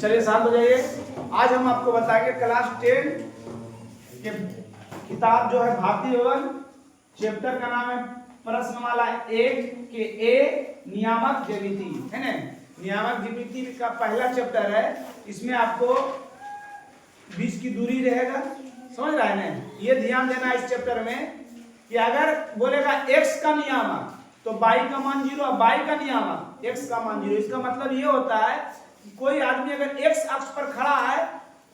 चलिए शांत हो जाइए। आज हम आपको बताएंगे क्लास 10 के किताब जो है भारतीय विवरण, चैप्टर का नाम है प्रश्नमाला 1 के ए नियामक ज्यामिति, है ना। नियामक ज्यामिति का पहला चैप्टर है। इसमें आपको बीच की दूरी रहेगा, समझ रहा है ना। ये ध्यान देना इस चैप्टर में कि अगर बोलेगा x का नियामक तो y का मान 0, y का नियामक x का मान 0। इसका मतलब ये होता है कि कोई आदमी अगर x अक्ष पर खड़ा है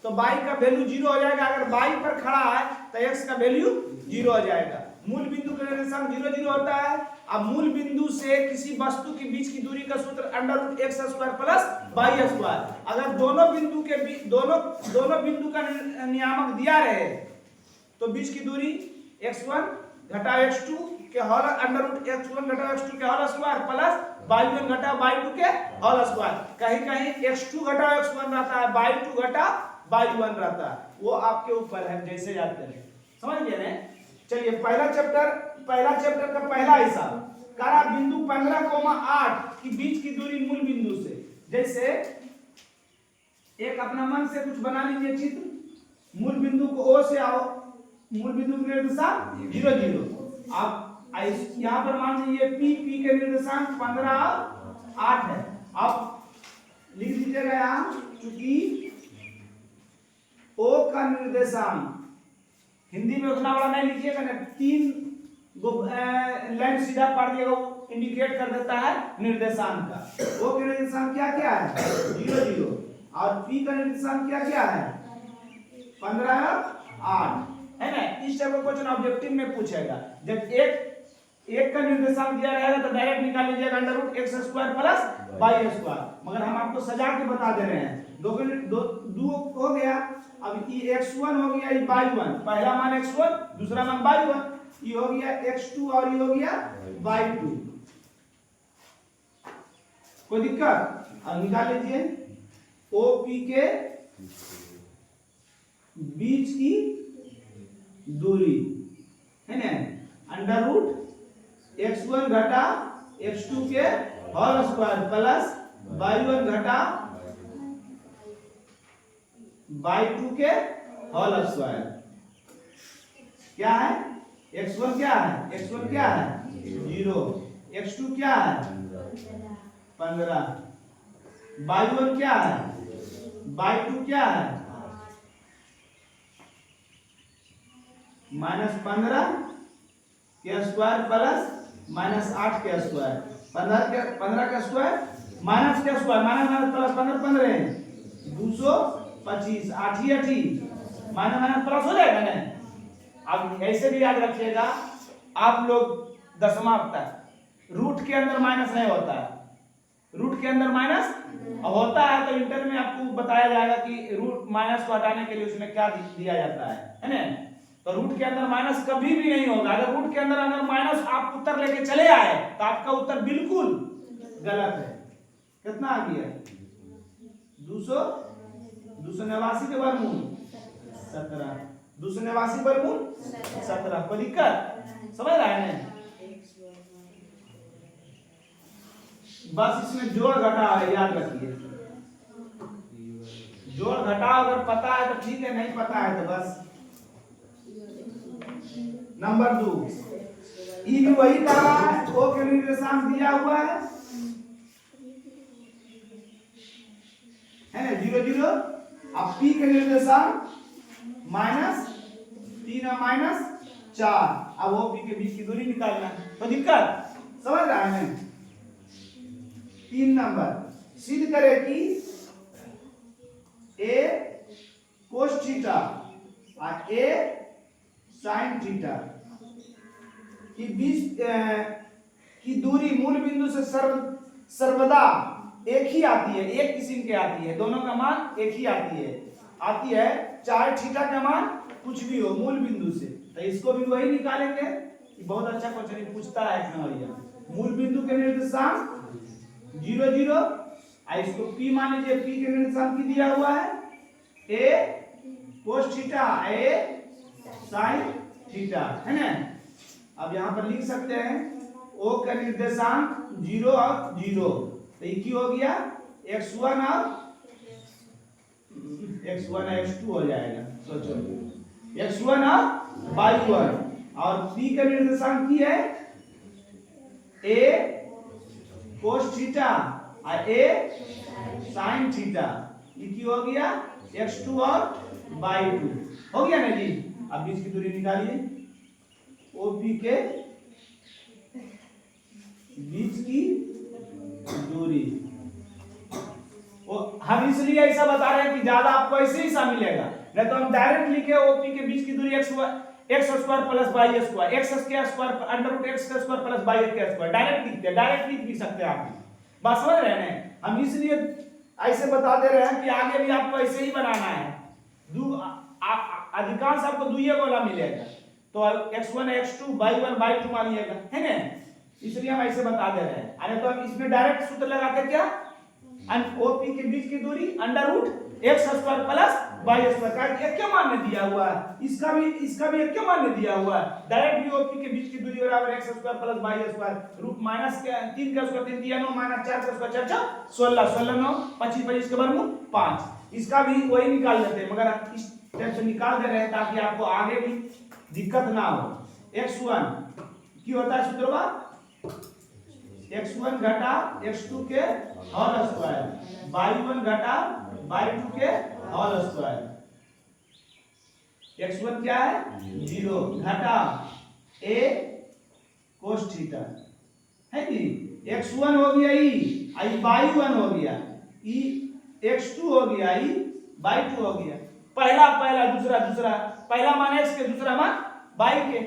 तो y का वैल्यू 0 हो जाएगा, अगर y पर खड़ा है तो x का वैल्यू 0 हो जाएगा। मूल बिंदु का निर्देशांक 0 0 होता है। अब मूल बिंदु से किसी वस्तु के बीच की दूरी का सूत्र √x² प्लस y²। अगर दोनों बिंदु के दोनों बिंदु का नियामक दिया रहे तो बीच की दूरी x1 घटा x2 के होल √x1 घटा x2 के होल स्क्वायर प्लस y1 घटा y2 के होल स्क्वायर। कहीं कहीं x2 घटा x1 रहता है, y2 घटा y1 रहता है, वो आपके ऊपर है जैसे याद करें। समझ गए ना। चलिए पहला चैप्टर का पहला हिस्सा करा बिंदु 15,8 की बीच की दूरी मूल बिंदु से। जैसे एक अपना मन से कुछ बना लीजिए चित्र। मूल बिंदु को O से आओ, मूल बिंदु के निर्देशांक 0 0। आप यहाँ पर मान लीजिए P के निर्देशांक 15 और 8 है। आप लिख दीजिएगा यहाँ, चूंकि O का निर्देशांक हिंदी में उतना बड़ा नहीं लिखिएगा ना, 3 लाइन सीधा पढ़ दिएगा, वो इंडिकेट कर देता है निर्देशांक का। O के निर्देशांक क्या क्या है 0 0 और P का निर्देशांक क्या क्या है 15 8, है ना। इस टाइप का क्वेश्चन ऑब्जेक्टिव में पूछेगा। जब एक का निर्देशांक दिया रहेगा तो डायरेक्ट निकाल लीजिएगा √x² प्लस y²। मगर हम आपको सजा के बता दे रहे हैं। दो हो गया। अब ये x1 हो गया, ये y1, पहला मान x1 दूसरा मान y1, ये हो गया x2 और ये हो गया y2। कोई दिक्कत? अब निकाल लीजिए OP के बीच की दूरी, है ना, √x1 घटा x2 के होल स्क्वायर प्लस y1 घटा y2 के होल स्क्वायर। क्या है x1 क्या है 0, x2 क्या है 15, y1 क्या है y2 क्या है -15 के स्क्वायर प्लस -8 के स्क्वायर। 15 का स्क्वायर माइनस के स्क्वायर, माइनस प्लस 15 15 225, 8 ही 8 माइनस प्लस हो जाएगा ना। अब ऐसे भी याद रखिएगा आप लोग दशमलव तक रूट के अंदर माइनस नहीं होता है। रूट के अंदर माइनस होता है तो इंटर में आपको बताया जाएगा कि रूट माइनस को हटाने के लिए उसमें क्या दिया जाता है ना। तो रूट के अंदर माइनस कभी भी नहीं होगा। अगर रूट के अंदर माइनस आप उत्तर लेके चले आए तो आपका उत्तर बिल्कुल गलत है। कितना आ गया 289 के वर्गमूल 17, 289 वर्गमूल 17। कोई दिक्कत? समझ रहा है ना। बस इसमें जोड़ घटा है, याद रखिए। जोड़ घटा अगर पता है तो ठीक है, नहीं पता है तो बस। नंबर 2 ई भी वही कहा है, O के निर्देशांक दिया हुआ है ना 0 0। अब P के निर्देशांक -3 और -4। अब OP के बीच की दूरी निकालना है। तो दिक्कत समझ रहा है ना। 3 नंबर सिद्ध करे कि A cos थीटा और A sin थीटा की बीच की दूरी मूल बिंदु से सर्वदा एक ही आती है, एक किस्म के आती है। दोनों का मान एक ही आती है चाहे थीटा का मान कुछ भी हो मूल बिंदु से। तो इसको भी वही निकालेंगे। बहुत अच्छा क्वेश्चन पूछता है इसमें। मूल बिंदु के निर्देशांक 0 0, इसको P मान लीजिए। P के निर्देशांक की दिया हुआ है A cos theta A sin theta, है ना। अब यहाँ पर लिख सकते हैं O का निर्देशांक 0 और 0, तो ये हो गया x1 और x1 x2 हो जाएगा। सोचो x1 और y1 और p का निर्देशांक की है a cos थीटा और a sin थीटा। ये की हो गया x2 और y2 हो गया ना जी। अब बीच की दूरी निकालिए OP के बीच की दूरी। हम इसलिए ऐसा बता रहे हैं कि ज्यादा आपको ऐसे ही सा मिलेगा, नहीं तो हम डायरेक्ट लिखे OP के बीच की दूरी x square plus y square x square under root x square plus y square direct लिखते हैं, डायरेक्ट लिख भी सकते हैं आप। बात समझ रहे हैं? हम इसलिए ऐसे बता दे रहे हैं कि आगे भी आपको ऐसे ही बनाना है। अधिकांश आपको दुइये वाला मिलेगा, तो x1 x2 y1 y2 मानिएगा, है ना? इसलिए हम ऐसे बता दे रहे हैं। अरे तो हम इसमें डायरेक्ट सूत्र लगाते क्या, OP के बीच की दूरी under root x square plus y square का एक क्या मान दिया हुआ है, इसका भी एक क्या मान दिया हुआ है। डायरेक्ट भी OP के बीच की दूरी बराबर x square plus y square root minus 3 का स्क्वायर 3 दिया 9 माइनस 4 का स्क्वायर 4 16 16 9 25 25 के वर्गमूल 5। इसका भी वही निकाल लेते हैं, मगर इस टाइप से निकाल दे रहे हैं ताकि आपको आगे भी दिक्कत ना हो। x1 की होता है सूत्रवा x1 घटा x2 के होल स्क्वायर, y1 घटा y2 के होल स्क्वायर। x1 क्या है 0 घटा a cos थीटा है कि x1 हो गया ई y1 हो गया ई x2 हो गया ई y2 हो गया। पहला दूसरा पहला मान x के दूसरा मान y के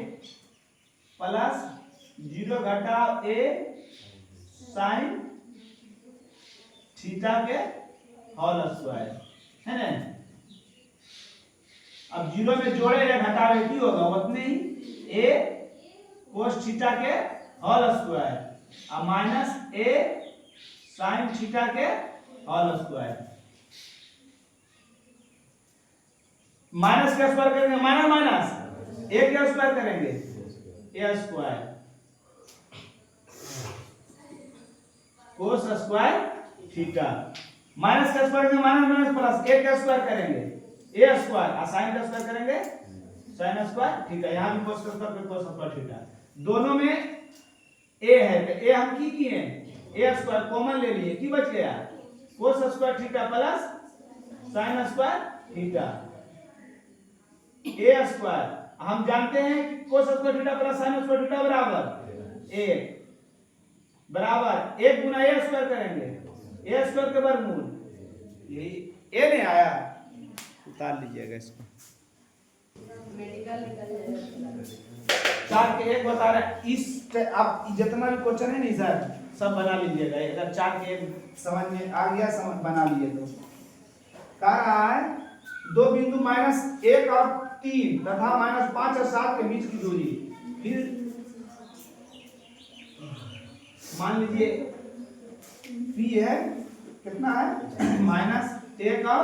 प्लस 0 घटा a sin थीटा के होल स्क्वायर है ना। अब 0 में जोड़े या घटावे की होगा उतने ही a cos थीटा के होल स्क्वायर और माइनस a sin थीटा के होल स्क्वायर। माइनस का स्क्वायर करेंगे माइनस a का स्क्वायर करेंगे a square cos square theta minus का स्क्वायर करेंगे माइनस प्लस a का स्क्वायर करेंगे a स्क्वायर और sin का स्क्वायर करेंगे sin स्क्वायर थीटा। यहां भी cos का स्क्वायर cos स्क्वायर थीटा दोनों में a है तो a हम की किए a स्क्वायर कॉमन ले लिए की बच गया cos square theta plus sin square theta a square. हम जानते हैं कि cos square theta plus sin square theta बराबर 1 बराबर 1 गुना a स्क्वायर करेंगे a स्क्वायर के वर्गमूल यही a नहीं आया उतार लीजिएगा इसको चार के एक बता रहा है। इस आप जितना भी क्वेश्चन है नहीं सर सब बना लीजिएगा, अगर चार के एक समझ में आ गया समझ बना लिए तो। कह रहा है दो बिंदु -1 और 3 तथा -5 और 7 के बीच की दूरी। फिर मान लीजिए P है कितना है -1 और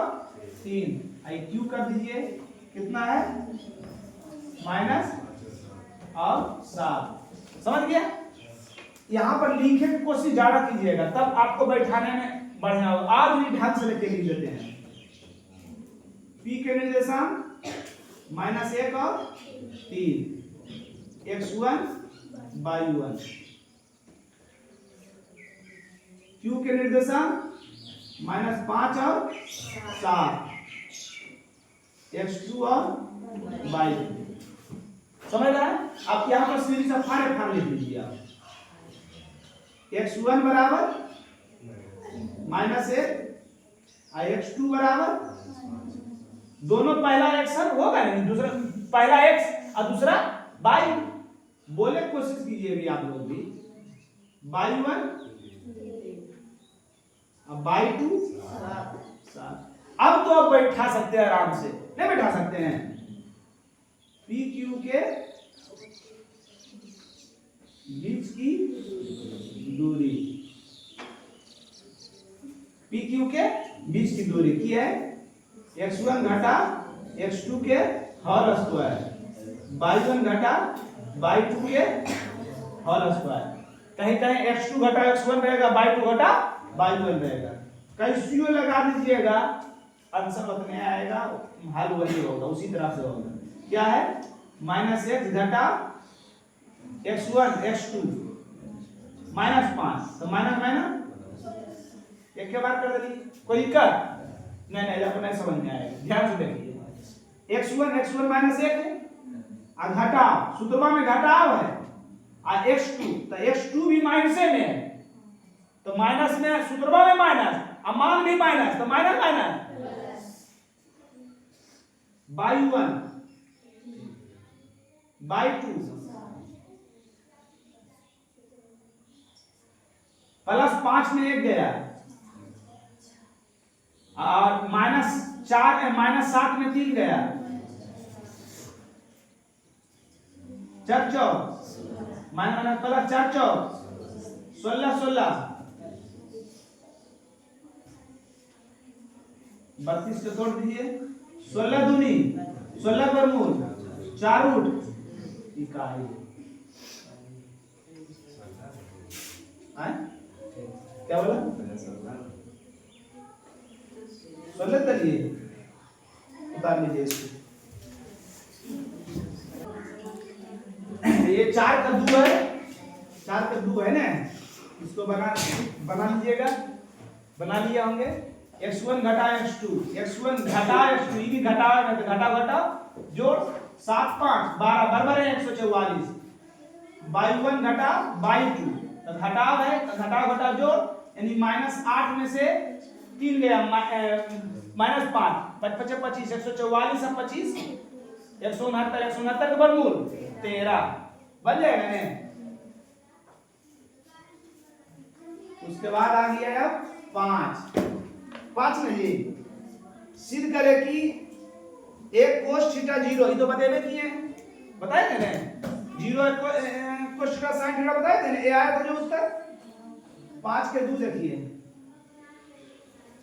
3 आई क्यू कर दीजिए कितना है माइनस और 7। समझ गया? यहां पर लिखे की कोशिश ज्यादा कीजिएगा तब आपको बैठाने में बढ़िया होगा। आज भी ढंग से लेके लिख लेते हैं। P के निर्देशांक -1 और 3 x1 y1 Q के निर्देशांक -5 और 7 x2 और y2। समझ रहा है? आप यहां पर सीधी सा फाड़ लिख लीजिए आप x1 बराबर -1 और x2 बराबर दोनों पहला x होगा नहीं दूसरा पहला x और दूसरा y बोले कोशिश कीजिए भी आप लोग भी y1 और y2 7। अब तो आप बैठा सकते हैं आराम से, नहीं बैठा सकते हैं। PQ के बीच की दूरी PQ के बीच की दूरी की है x1 घटा x2 के होल स्क्वायर y1 घटा y2 के होल स्क्वायर। कहीं कहीं x2 घटा x1 रहेगा y2 घटा y1 रहेगा। कैसियो लगा दीजिएगा आंसर उतने आएगा, हल वही होगा, उसी तरह से होगा। क्या है -x घटा x1 x2 -5, तो माइनस माइनस एक के बार कर देंगे, कोई दिक्कत नहीं, आपको नहीं समझ में आएगा, ध्यान से देखिए। x1 माइनस 1 है और घटा सूत्रमा में घटाव है और x2, तो x2 भी माइनस में है, तो माइनस में सूत्रमा में माइनस और मान भी माइनस, तो minus minus y1 y2 plus 5 में 1 गया और -4 -7 में 3 गया, 4 चौक माइनस प्लस 4 चौक 16 32 को तोड़ दीजिए, 16 दूनी 16 वर्गमूल 4 रूट इकाई क्या बोला 16 तलिए उतार लीजिए इसको। ये 4 कद्दू है, 4 कद्दू है ना, इसको बना लीजिएगा, बना लिए होंगे। x1 घटा x2, x1 घटा x2, ये भी घटा है तो घटा जोड़ 7 5 12 बराबर है 144, y1 घटा y2, तो घटाव है तो घटा जोड़, यानी -8 में से 3 गया, -5 5 25 144 और 25 169 का वर्गमूल 13 बन जाएगा ना। उसके बाद आ गया अब 5 नहीं, सिद्ध करे कि एक कोस थीटा 0, ये तो बताए किए, बताए थे ना 0 कोस थीटा sin थीटा बताए थे ना, ये आया था जो उत्तर। 5 के 2 देखिए,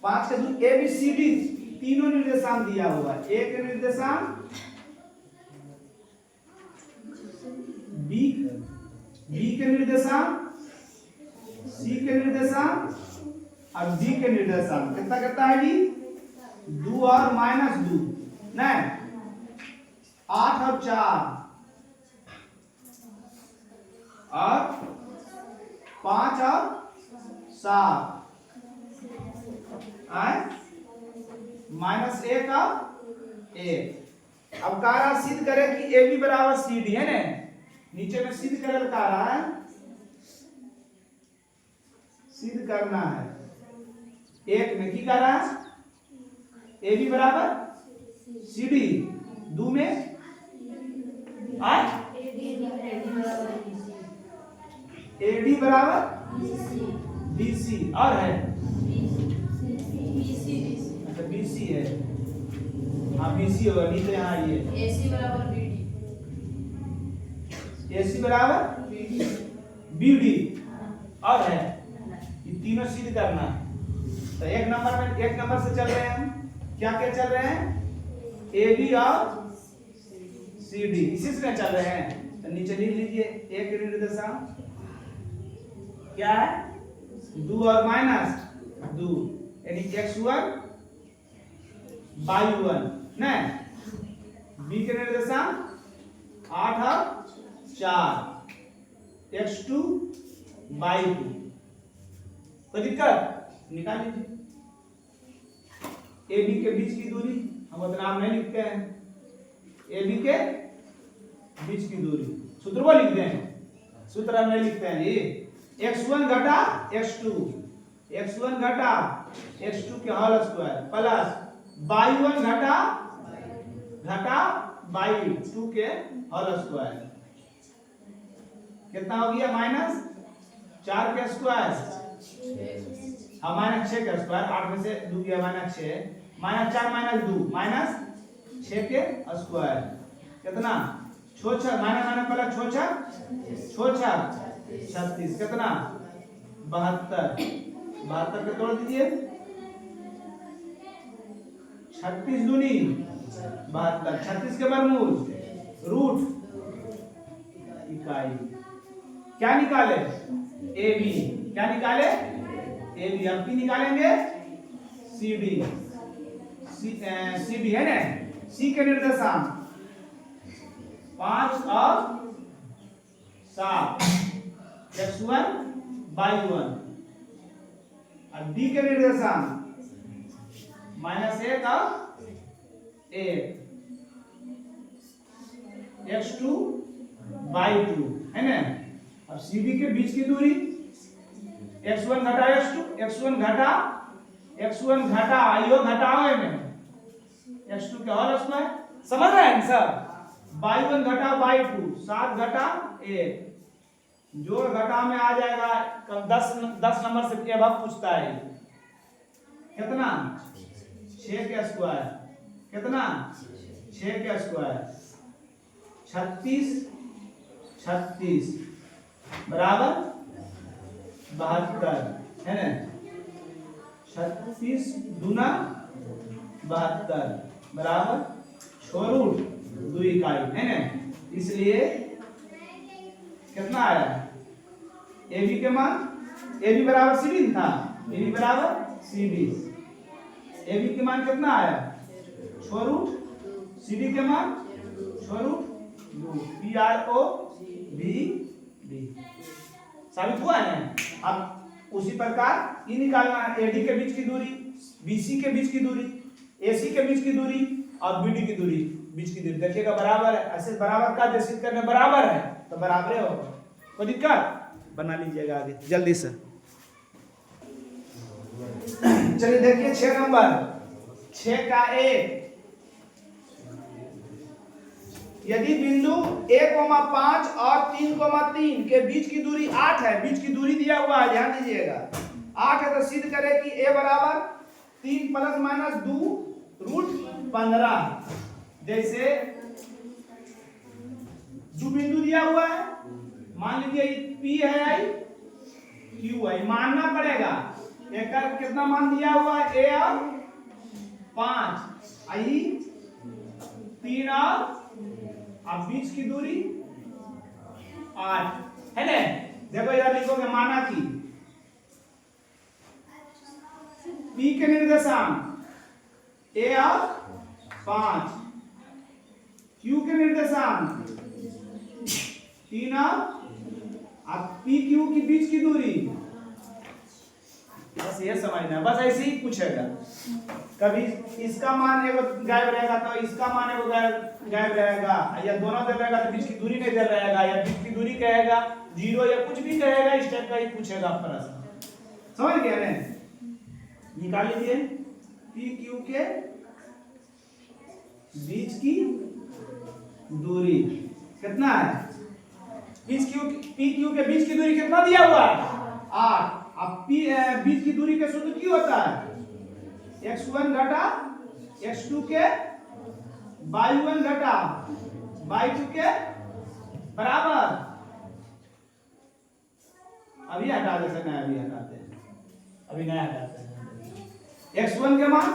5 के 2 ए बी सी डी तीनों निर्देशांक दिया हुआ है, ए के निर्देशांक, बी के निर्देशांक, सी के निर्देशांक और डी के निर्देशांक। कितना करता है जी 2 और -2 नहीं, 8 और 4 और 5 और 7 -1 और 1। अब कारा सिद्ध करे कि ए बी बराबर सी डी है ना, नीचे में सिद्ध करे कारा है, सिद्ध करना है। एक में की कर रहा है ए बी बराबर सी डी, 2 में ए डी बराबर बी सी, और है अच्छा बी सी है, हाँ बी सी होगा, नीचे यहाँ ये ए सी बराबर बी डी, ए सी बराबर बी डी, और है ये तीनों सिद्ध करना है। तो एक नंबर से चल रहे हैं हम, क्या चल रहे हैं ए बी और सी डी, इसी से चल रहे हैं। तो नीचे लिख लीजिए एक निर्देशांक क्या है 2 और -2, यानी x1 y1 नहीं, बी के निर्देशांक 8 और 4 x2 y2, कोई दिक्कत निकाल लीजिए। ए बी के बीच की दूरी हम उतना नहीं लिखते हैं, ए बी के बीच की दूरी सूत्र को लिखते हैं, सूत्र हम नहीं लिखते हैं। ये x1 घटा x2, x1 घटा x2 के होल स्क्वायर प्लस y1 घटा y2 के होल स्क्वायर, कितना हो गया -4 के स्क्वायर, -6 का स्क्वायर, 8 में से 2 गया -6, -4 -2 -6 के स्क्वायर, कितना छोछा माइनस पहला छोछा 36, कितना 72 के तोड़ दीजिए, 36 दूनी 72, 36 के वर्गमूल रूट इकाई। क्या निकाले ए बी, क्या निकाले ए बी, अब की निकालेंगे सी डी, सी बी है ना, सी के निर्देशांक 5 और 7 x1 y1 और डी के निर्देशांक -1 और 1 x2 y2 है ना। अब CD के बीच की दूरी x1 घटा x1 घटा आइयो घटाओ में x2 के होल स्क्वायर, समझ रहे हैं सब। y1 घटा y2 7 घटा 1 जोड़ घटा में आ जाएगा 10 नंबर से अब पूछता है कितना 6 के स्क्वायर, कितना 6 के स्क्वायर 36 बराबर 72 है ना। 36 दूना 72 बराबर 6√2 इकाई है ना। इसलिए कितना आया ए बी के मान, ए बी बराबर सी बी था, ए बी बराबर सी बी, ए बी के मान कितना आया 6√, सी डी के मान 6√2, P R O B B साबित हुआ है। अब उसी प्रकार ये निकालना है एडी के बीच की दूरी, बीसी के बीच की दूरी, एसी के बीच की दूरी और बीडी की दूरी, बीच की दूरी देखिएगा बराबर है। ऐसे बराबर का जैसे करने बराबर है तो बराबर होगा, कोई दिक्कत बना लीजिएगा आगे जल्दी से। चलिए देखिए 6 नंबर 6 का 1, यदि बिंदु 1,5 और 3,3 के बीच की दूरी 8 है, बीच की दूरी दिया हुआ है ध्यान दीजिएगा 8 है तो सिद्ध करें कि a बराबर 3 ± 2√15। जैसे जो बिंदु दिया हुआ है मान लीजिए P है आई Q है, मानना पड़ेगा एक कितना मान दिया हुआ है a और 5 आई 3 और अब बीच की दूरी 8 है ना। देखो इधर लिखोगे माना कि P के निर्देशांक a और 5, Q के निर्देशांक 3 और अब P Q की बीच की दूरी, बस ये समझना, बस ऐसे ही पूछेगा। कभी इसका मान एगो गायब रहेगा तो इसका मान एगो गायब रहेगा, या दोनों दे रहेगा तो बीच की दूरी नहीं दे रहेगा, या बीच की दूरी कहेगा 0 या कुछ भी कहेगा, इस टाइप का ही पूछेगा प्रश्न, समझ गए ना। निकाल लीजिए पी क्यू के बीच की दूरी कितना है, पी क्यू के बीच की दूरी कितना दिया हुआ है 8। अब बीच की दूरी के सूत्र क्या होता है x1 घटा x2 के y1 घटा y2 के बराबर। अभी हटा दे सकते हैं, अभी हटाते हैं, अभी नया हटाते हैं। x1 के मान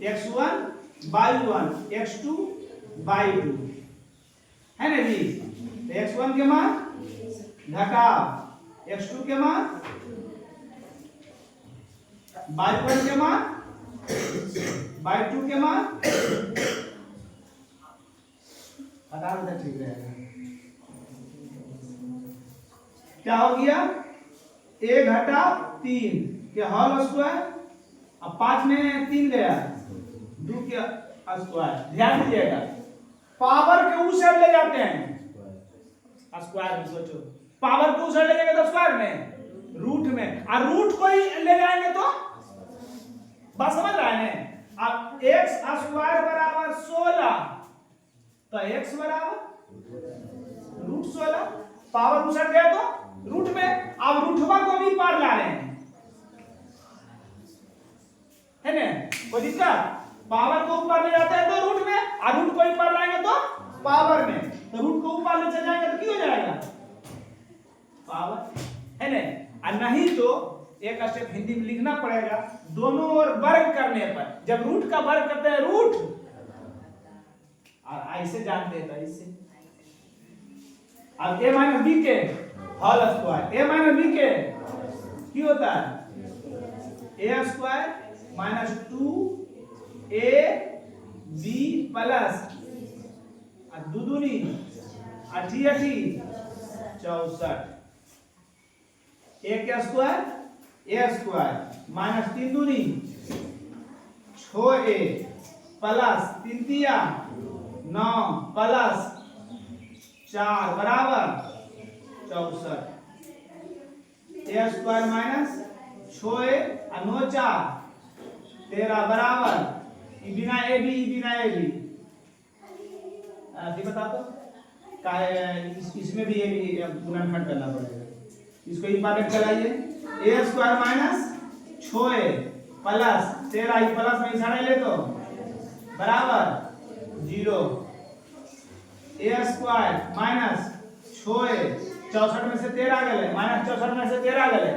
x1 y1 x2 y2 है ना जी। x1 के मान घटा x2 के मान y1 के मान y2 के मान हटा दो ठीक रहेगा। क्या हो गया a घटा 3 के होल स्क्वायर, अब 5 में 3 गया 2 के स्क्वायर। ध्यान दीजिएगा पावर के उस साइड ले जाते हैं स्क्वायर में, सोचो पावर को उस साइड ले जाएंगे तो स्क्वायर में रूट में, और रूट को ही ले जाएंगे तो बात समझ रहे हैं। अब x स्क्वायर बराबर 16 तो x बराबर √16, पावर उस साइड गया तो रूट में, अब रूटवा को भी पार ला रहे हैं है ना, कोई दिक्कत। पावर को ऊपर ले जाते हैं तो रूट में, और रूट को ही पार लाएंगे तो पावर में, तो रूट को ऊपर ले चले जाएंगे तो क्या हो जाएगा पावर है ना। और नहीं तो एक स्टेप हिंदी में लिखना पड़ेगा, दोनों ओर वर्ग करने पर जब रूट का वर्ग करते हैं रूट, और ऐसे जानते हैं तो ऐसे। अब a माइनस बी के whole square, a minus b के की होता है a square minus 2 a b plus दू दूनी अठी अठी 64 ए क्या स्क्वायर माइनस 3 दूनी 6a प्लस 3 तिया 9 प्लस 4 बराबर 64 ए स्क्वायर माइनस 6a और 9 4 13 बराबर बिना ए बी अभी बता दो इसमें भी ये गुणनखंड करना पड़ेगा। इसको इंपॉर्टेंट कराइए A square minus 6a plus 13 plus में इशारा ले तो बराबर 0 ए स्क्वायर माइनस 6a 64 में से 13 गए माइनस 64 में से 13 गए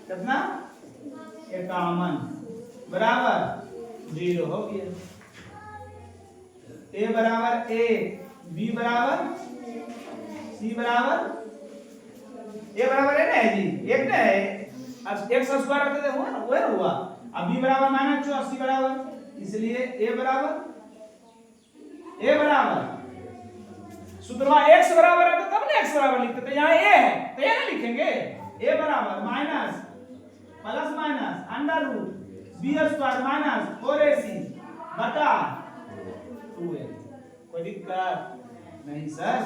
कितना 51 बराबर 0 हो गया। ए बराबर ए बी बराबर सी बराबर ए बराबर है ना जी एक ना है अब x स्क्वायर रखते थे हुआ ना वो हुआ अब b बराबर माइनस 84 बराबर इसलिए a बराबर सूत्रवा x बराबर आता तब ना x बराबर लिखते थे यहाँ a है तो ये ना लिखेंगे a बराबर minus plus minus under root b square minus 4ac बटा 2a कोई दिक्कत नहीं सर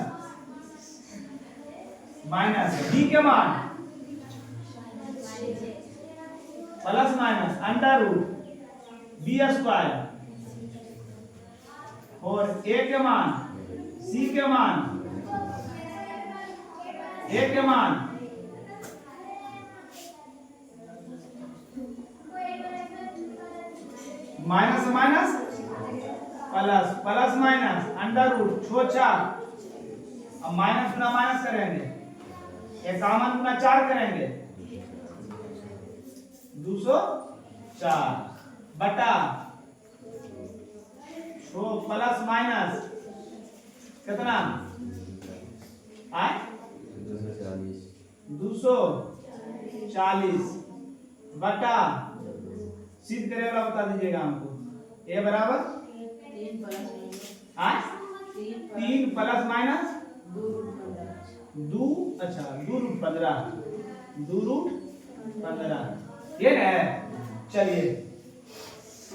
माइनस b के मान plus minus under root b square और a के मान c के मान a के मान minus minus plus plus minus under root 4 अब माइनस गुना माइनस करेंगे 51 गुना 4 करेंगे 204 बटा 6 प्लस माइनस कितना आए 240 बटा सिद्ध करें वाला बता दीजिएगा हमको ए बराबर 3 प्लस माइनस 2 अच्छा 2 रूट 15 ये ना है चलिए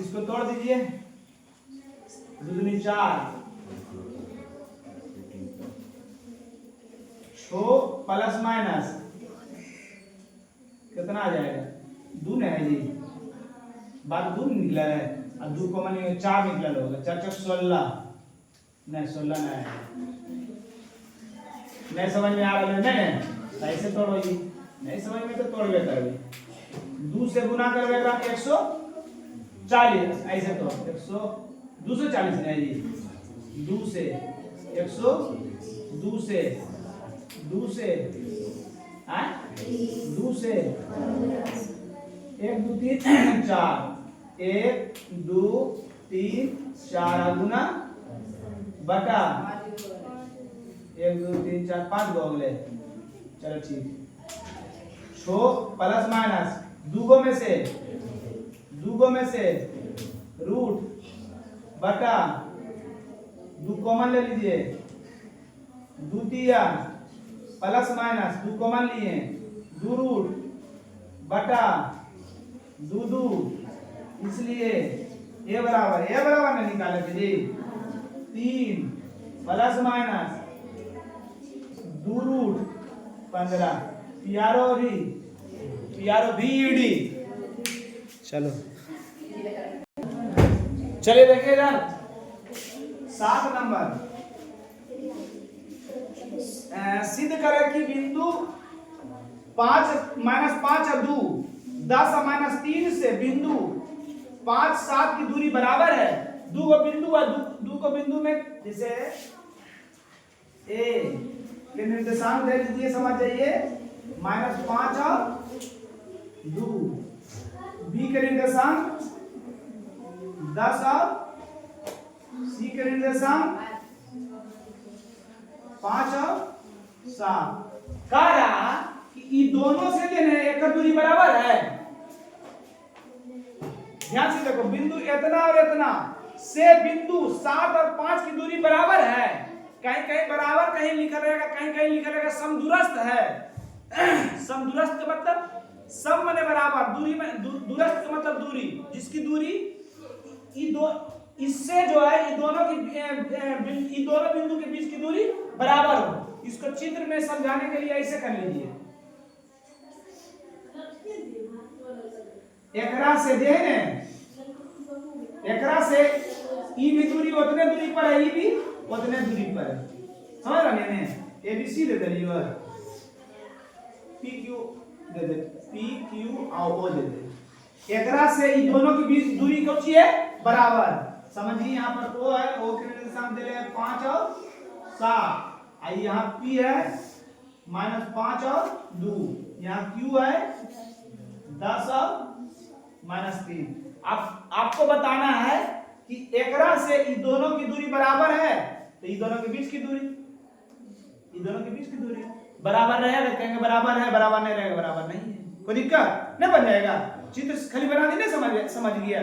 इसको तोड़ दीजिए 2 दूनी 4 6 प्लस माइनस कितना आ जाएगा 2 ना है जी बात 2 निकला है अब 2 कॉमन 4 निकला होगा 4 4 16 नहीं 16 नहीं समझ में आ रहा है नहीं ऐसे तोड़ो जी नहीं समझ में तो तोड़ लेता है 2 से गुना करवेगा 140 ऐसे तो 240 नहीं जी 2 से 100 2 से 2 से 1 2 3 4 1 2 3 4 गुना बटा 1 2 3 4 5 गो अगले चलो ठीक 6 प्लस माइनस 2 गो में से रूट बटा 2 कॉमन ले लीजिए 2 तिया प्लस माइनस 2 कॉमन लिए 2 रूट बटा 2 इसलिए ए बराबर में निकाले थे जी 3 प्लस माइनस 2 रूट 15 पियारो भी ईडी चलो चलिए देखिए इधर 7 नंबर सिद्ध करें कि बिंदु 5 -5 और 2 10 और -3 से बिंदु 5 7 की दूरी बराबर है। दो को बिंदु में जैसे ए के निर्देशांक दे लीजिए समझ जाइए -5 और 2 बी के निर्देशांक 10 और सी के निर्देशांक 5 और 7 कह रहा कि ये दोनों से जो है एक दूरी बराबर है ध्यान से देखो, बिंदु इतना और इतना से बिंदु 7 और 5 की दूरी बराबर है। कहीं कहीं बराबर कहीं लिखा रहेगा, कहीं कहीं लिखा रहेगा समदूरस्थ है। समदूरस्थ का मतलब सम माने बराबर, दूरी में दूरस्थ का मतलब दूरी, जिसकी दूरी इससे जो है ये दोनों बिंदु के बीच की दूरी बराबर हो। इसको चित्र में समझाने के लिए ऐसे कर लीजिए, एकरा से दे ने, एकरा से ई भी दूरी उतने दूरी पर है, ई भी उतने दूरी पर है। समझ रहे ने? ए बी सी दे दियो, पी क्यू दे दे, पी क्यू और ओ दे दे। एकरा से ई दोनों के बीच दूरी कौन सी है? बराबर। समझिए यहाँ पर ओ है, ओ के निर्देशांक दे रहे हैं 5 और 7, आई यहाँ पी है -5 और 2, यहाँ क्यू है 10 और -3। आपको बताना है कि एकरा से इन दोनों की दूरी बराबर है, तो इन दोनों के बीच की दूरी, इन दोनों के बीच की दूरी बराबर रहेगा, कहेंगे बराबर है, बराबर नहीं रहेगा, बराबर नहीं है, कोई दिक्कत नहीं, बन जाएगा। चित्र खाली बना दी, नहीं समझ गया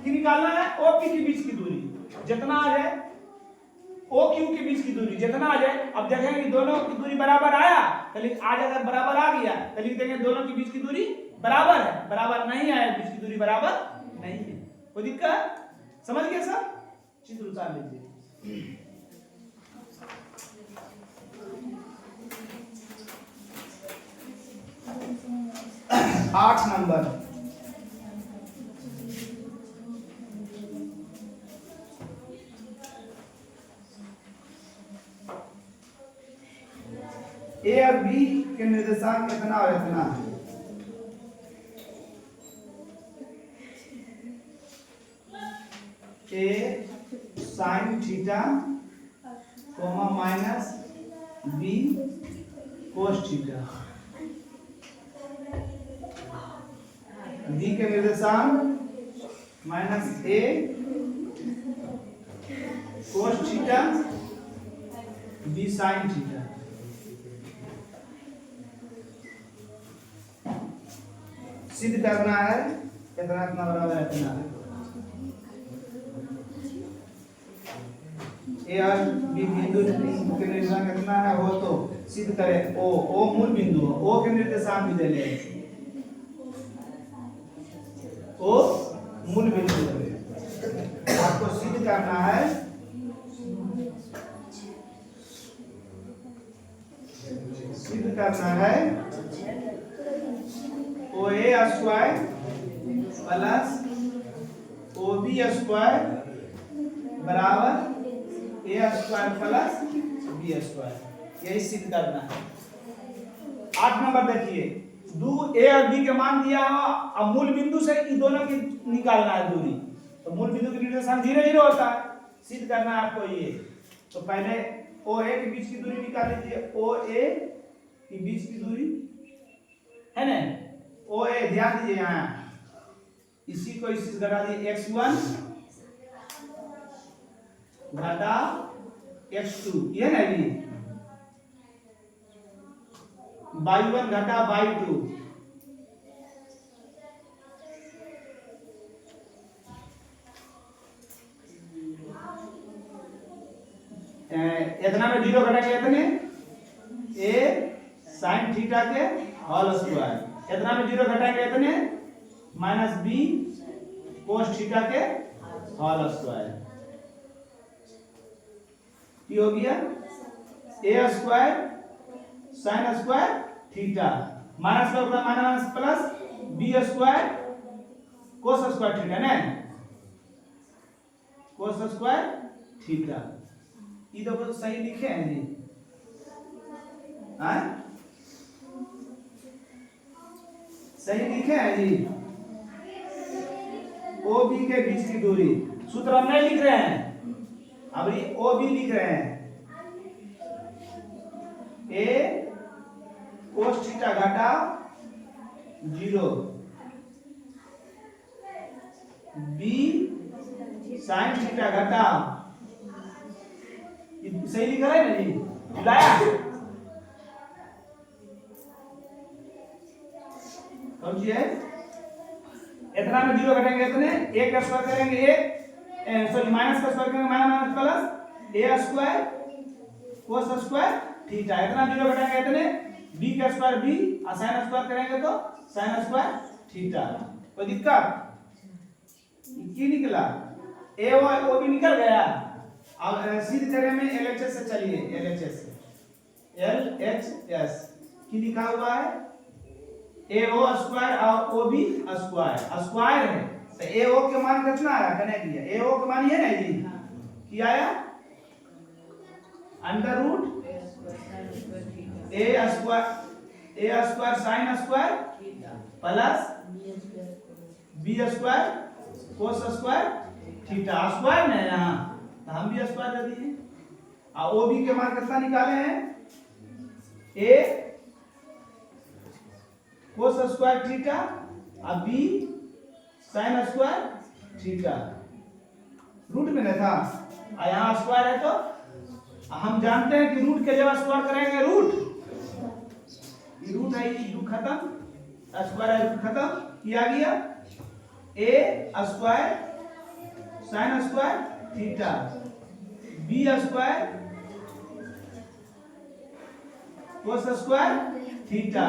कि निकालना है ओ पी के बीच की दूरी, जितना आ जाए ओ क्यू के बीच की दूरी जितना आ जाए। अब देखेंगे दोनों की दूरी बराबर आया, आज अगर बराबर आ गया तो लिख देंगे दोनों की बीच की दूरी बराबर है, बराबर नहीं आया बीच की दूरी बराबर नहीं है, कोई दिक्कत? समझ गया सर? चित्र उतार लीजिए। 8 नंबर, ए और बी के निर्देशांक कितना और इतना है। A sine theta comma minus B cos theta, B के निर्देशांक minus A cos theta B sine theta. सिद्ध करना है कितना इतना बराबर है इतना, ए और बी बिंदु के निर्देशांक कितना है वो तो सिद्ध करें। ओ मूल बिंदु है, ओ के निर्देशांक भी दे ले, ओ मूल बिंदु है, आपको सिद्ध करना है O A square plus O B square बराबर A square plus B square, यही सिद्ध करना है। 8 नंबर देखिए, ए और बी के मान दिया हो, अब मूल बिंदु से इन दोनों की निकालना है दूरी, तो मूल बिंदु की निर्देशांक 0 0 होता है, सिद्ध करना है आपको ये। तो पहले ओ ए के बीच की दूरी निकाल लीजिए, ओ ए की बीच की दूरी है ना, ओ ए ध्यान दीजिए यहाँ, इसी को इसी घटा दिए, x1 घटा x2, ये ना ये y1 घटा y2, इतना में 0 घटाएंगे इतने ए साइन थीटा के होल स्क्वायर, इतना में 0 घटाएंगे इतने माइनस बी कोस थीटा के होल स्क्वायर, ये हो गया A square sine square theta minus का minus plus B square cos square theta ना, कोस स्क्वायर थीटा। ये तो सही लिखे हैं जी, सही लिखे हैं जी। ओ बी के बीच की दूरी सूत्र हम नहीं लिख रहे हैं, अब ये ओ बी लिख रहे हैं, ए कोस थीटा घटा 0 बी साइन थीटा घटा, सही लिखा है ना जी, लाया कौन सी है, इतना में 0 घटाएंगे इतने, a का स्क्वायर करेंगे a, सॉरी माइनस का स्क्वायर करेंगे minus plus a square cos square theta, इतना 0 घटाएंगे इतने, b का स्क्वायर b और sin स्क्वायर करेंगे तो sin स्क्वायर थीटा। कोई दिक्कत? ये निकला a और o भी निकल गया। अब सीधे तरह में LHS से चलिए, LHS की लिखा हुआ है AO स्क्वायर और OB स्क्वायर, स्क्वायर है तो AO के मान कितना आया? कनेक्ट किया, AO के मान ये ना जी क्या आया? Under root A square sine square plus B square cos square theta, square ना यहाँ तो हम भी स्क्वायर दे दिए। और OB के मान कितना निकाले हैं? A कोस स्क्वायर थीटा और B sine square theta, root में ना था और यहाँ स्क्वायर है तो हम जानते हैं कि रूट के जगह स्क्वायर करेंगे रूट, ये रूट है, ये रूट खत्म, स्क्वायर है रूट खत्म, किया गया A square sine square theta B square cos square theta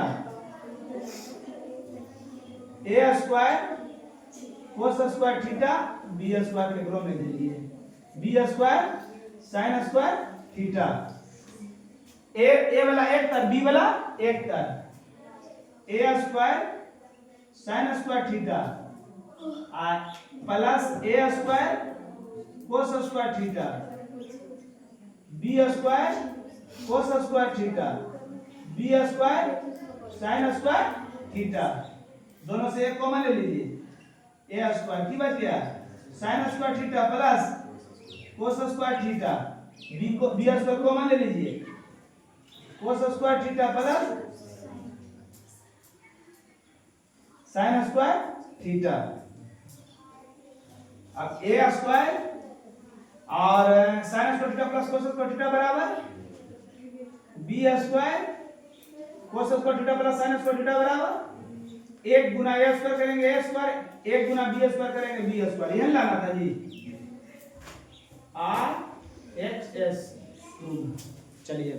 A square cos square theta B square के ग्रुप में दे दिए, B square sine square theta, A वाला एक तर, B वाला एक तर, A square sine square theta plus A square cos square theta B square cos square theta B square sine square theta, दोनों से एक कॉमन ले लीजिए, A स्क्वायर की बच गया sign square theta plus cos square theta, B square common ले लीजिए, कोस square theta plus sign square theta. अब A स्क्वायर और sign square theta plus cos square theta बराबर B square cos square theta plus sign square theta बराबर 1 गुना A square करेंगे A square, 1 Guna B square करेंगे B square, यह लाना था जी RHS। चलिए